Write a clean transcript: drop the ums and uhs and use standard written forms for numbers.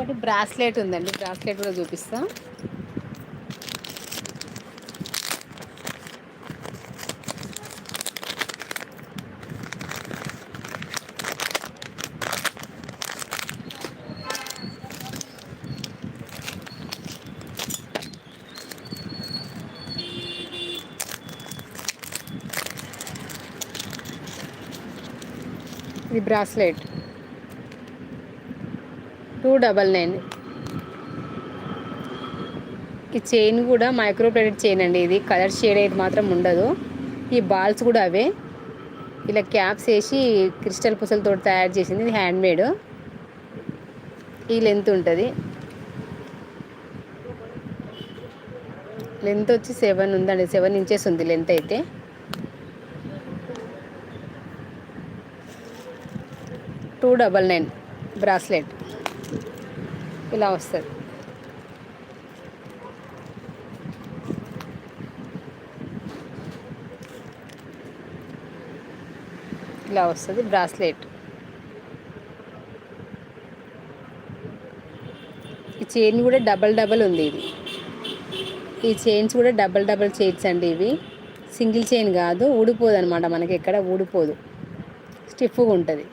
ఇంకొకటి బ్రాస్లెట్ ఉందండి, బ్రాస్లెట్ కూడా చూపిస్తా. ఇది బ్రాస్లెట్ 299. ఈ చైన్ కూడా మైక్రో ప్లేటెడ్ చైన్ అండి. ఇది కలర్ షేడ్ అయితే మాత్రం ఉండదు. ఈ బాల్స్ కూడా అవే, ఇలా క్యాప్స్ వేసి క్రిస్టల్ పుసలతో తయారు చేసింది. ఇది హ్యాండ్మేడ్. ఈ లెంత్ ఉంటుంది, లెంత్ వచ్చి 7 ఉందండి, 7 ఇంచెస్ ఉంది లెంత్ అయితే. $299 బ్రాస్లెట్ ఇలా వస్తుంది. ఇలా వస్తుంది బ్రాస్లెట్. ఈ చైన్ కూడా డబల్ ఉంది. ఇది ఈ చైన్స్ కూడా డబల్ చైన్స్ అండి. ఇవి సింగిల్ చైన్ కాదు, ఊడిపోదు అనమాట, మనకి ఎక్కడ ఊడిపోదు, స్టిఫ్గా ఉంటుంది.